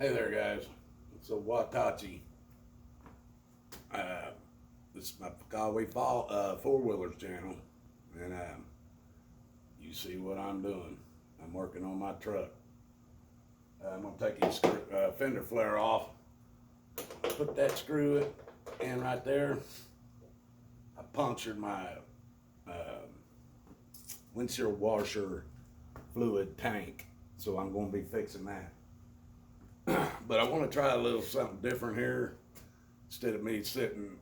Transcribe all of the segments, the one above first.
Hey there, guys. It's a Watachee. This is my Pecawee four-wheelers channel, and you see what I'm doing. I'm working on my truck. I'm gonna take his fender flare off. Put that screw in right there. I punctured my windshield washer fluid tank, so I'm gonna be fixing that. But I want to try a little something different here. Instead of me sitting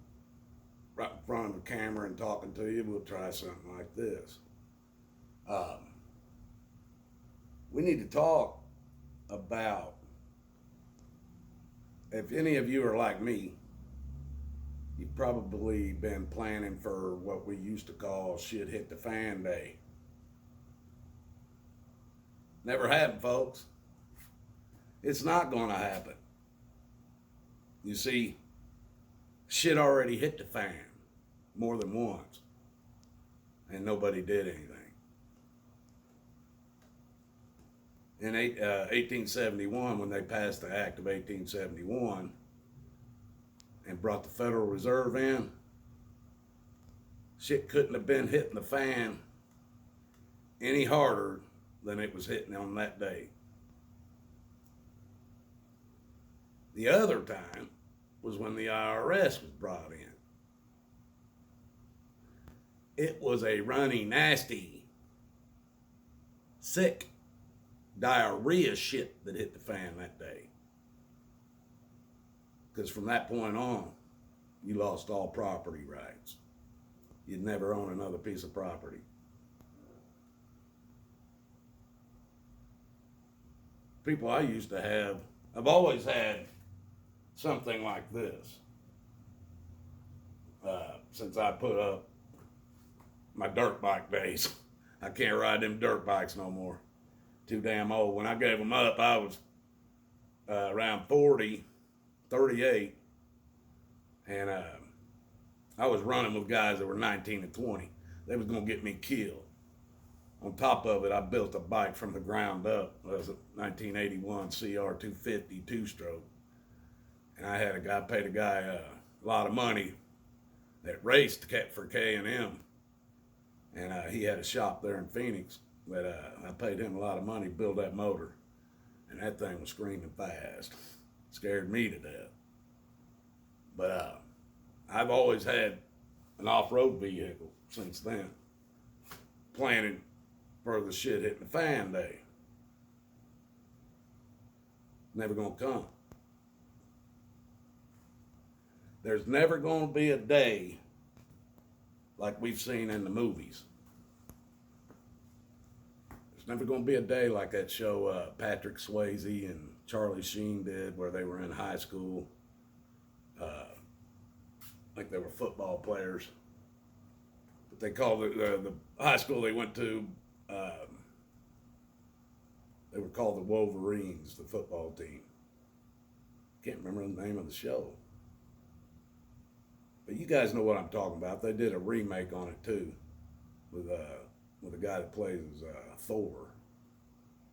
right in front of the camera and talking to you, we'll try something like this. We need to talk about, if any of you are like me, you've probably been planning for what we used to call shit hit the fan day. Never happened, folks. It's not going to happen. You see, shit already hit the fan more than once, and nobody did anything. In 1871, when they passed the Act of 1871 and brought the Federal Reserve in, shit couldn't have been hitting the fan any harder than it was hitting on that day. The other time was when the IRS was brought in. It was a runny, nasty, sick, diarrhea shit that hit the fan that day. Because from that point on, you lost all property rights. You'd never own another piece of property. People I used to have, I've always had something like this. Since I put up my dirt bike days. I can't ride them dirt bikes no more. Too damn old. When I gave them up, I was around 40, 38, and I was running with guys that were 19 and 20. They was going to get me killed. On top of it, I built a bike from the ground up. It was a 1981 CR250 two-stroke. And I had paid a guy a lot of money that raced for K&M. And he had a shop there in Phoenix. But I paid him a lot of money to build that motor. And that thing was screaming fast. Scared me to death. But I've always had an off-road vehicle since then. Planning for the shit hitting the fan day. Never gonna come. There's never going to be a day like we've seen in the movies. There's never going to be a day like that show Patrick Swayze and Charlie Sheen did, where they were in high school. Like they were football players. But they called the high school they went to, they were called the Wolverines, the football team. Can't remember the name of the show. But you guys know what I'm talking about. They did a remake on it too, with a guy that plays Thor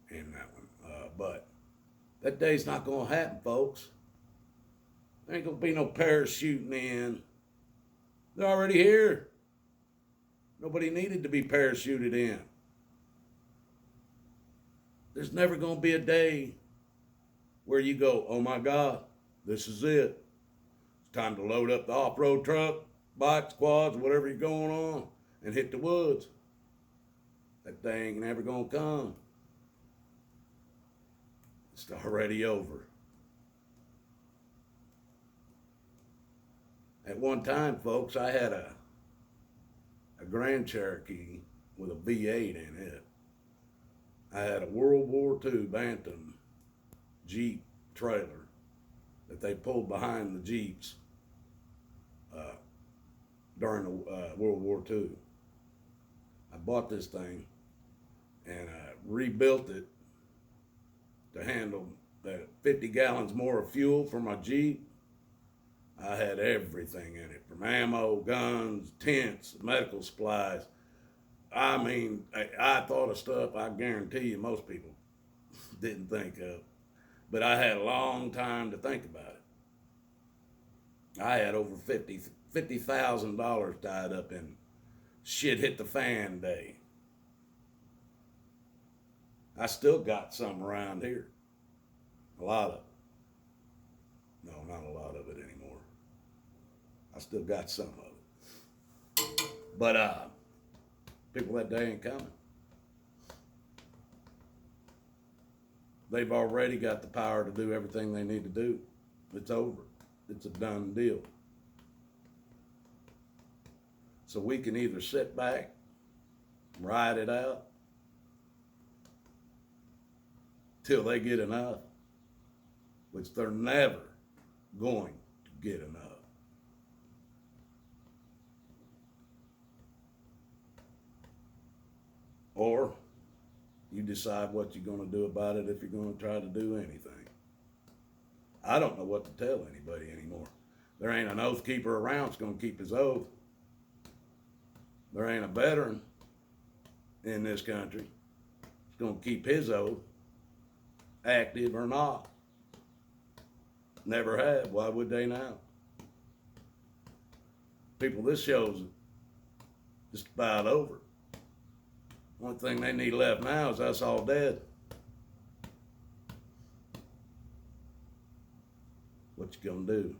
in that one. But that day's not going to happen, folks. There ain't going to be no parachuting in. They're already here. Nobody needed to be parachuted in. There's never going to be a day where you go, oh my God, this is it. Time to load up the off-road truck, bikes, quads, whatever you're going on, and hit the woods. That day ain't never gonna come. It's already over. At one time, folks, I had a Grand Cherokee with a V8 in it. I had a World War II Bantam Jeep trailer that they pulled behind the Jeeps during the World War II. I bought this thing and I rebuilt it to handle that 50 gallons more of fuel for my Jeep. I had everything in it, from ammo, guns, tents, medical supplies. I mean, I thought of stuff I guarantee you most people didn't think of. But I had a long time to think about it. I had over $50,000 tied up in shit hit the fan day. I still got some around here. A lot of it. No, not a lot of it anymore. I still got some of it. But people, that day ain't coming. They've already got the power to do everything they need to do. It's over. It's a done deal. So we can either sit back, ride it out, till they get enough, which they're never going to get enough. Or you decide what you're going to do about it if you're going to try to do anything. I don't know what to tell anybody anymore. There ain't an oath keeper around that's going to keep his oath. There ain't a veteran in this country that's going to keep his oath, active or not. Never have. Why would they now? People, this show's just about over. One thing they need left now is us all dead. What you gonna do?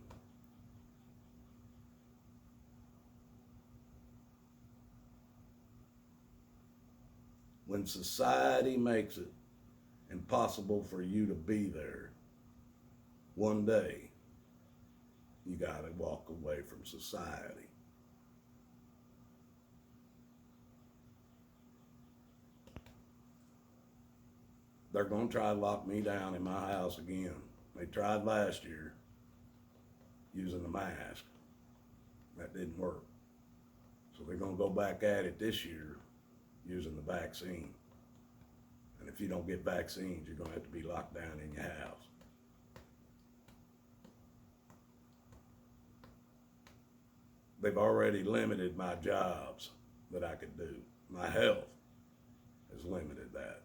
When society makes it impossible for you to be there, one day you gotta walk away from society. They're gonna try to lock me down in my house again. They tried last year using the mask. That didn't work. So they're gonna go back at it this year using the vaccine. And if you don't get vaccines, you're gonna have to be locked down in your house. They've already limited my jobs that I could do. My health has limited that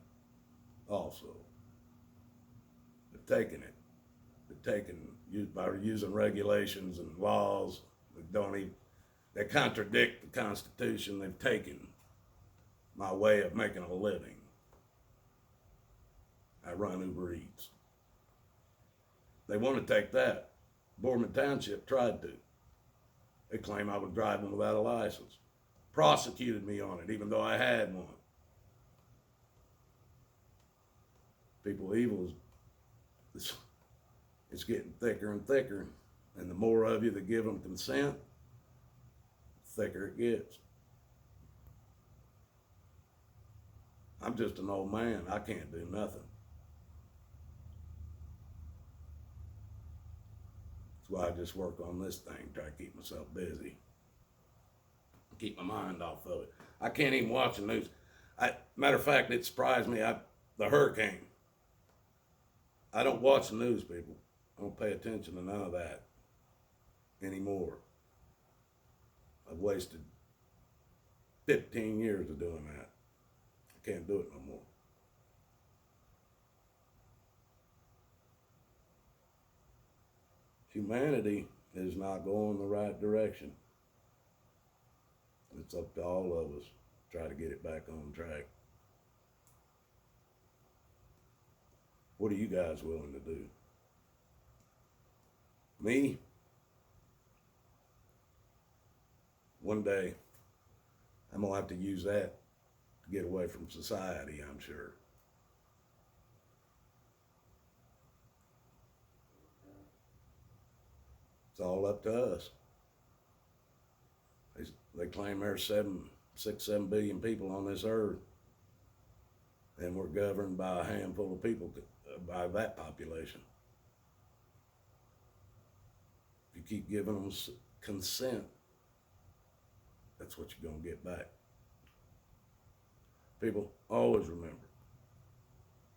also. They've taken it. By using regulations and laws that contradict the Constitution. They've taken my way of making a living. I run Uber Eats. They want to take that. Boardman Township tried to. They claim I was driving without a license. Prosecuted me on it, even though I had one. People evil is it's getting thicker and thicker, and the more of you that give them consent, the thicker it gets. I'm just an old man. I can't do nothing. That's why I just work on this thing, try to keep myself busy, keep my mind off of it. I can't even watch the news. Matter of fact, it surprised me. The hurricane. I don't watch the news, people. I don't pay attention to none of that anymore. I've wasted 15 years of doing that. I can't do it no more. Humanity is not going the right direction. It's up to all of us to try to get it back on track. What are you guys willing to do? Me? One day, I'm going to have to use that to get away from society, I'm sure. It's all up to us. They claim there's 7 billion people on this earth, and we're governed by a handful of people, by that population. If you keep giving them consent, that's what you're going to get back. People, always remember,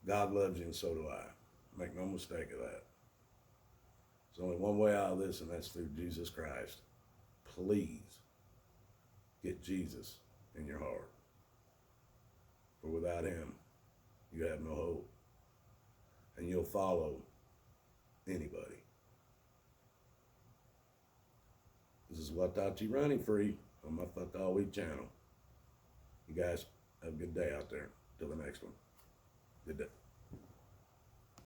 God loves you and so do I. Make no mistake of that. There's only one way out of this, and that's through Jesus Christ. Please get Jesus in your heart. For without him, you have no hope. And you'll follow anybody. This is Watachee Running Free on my Fuck All Week channel. You guys have a good day out there. Till the next one. Good day.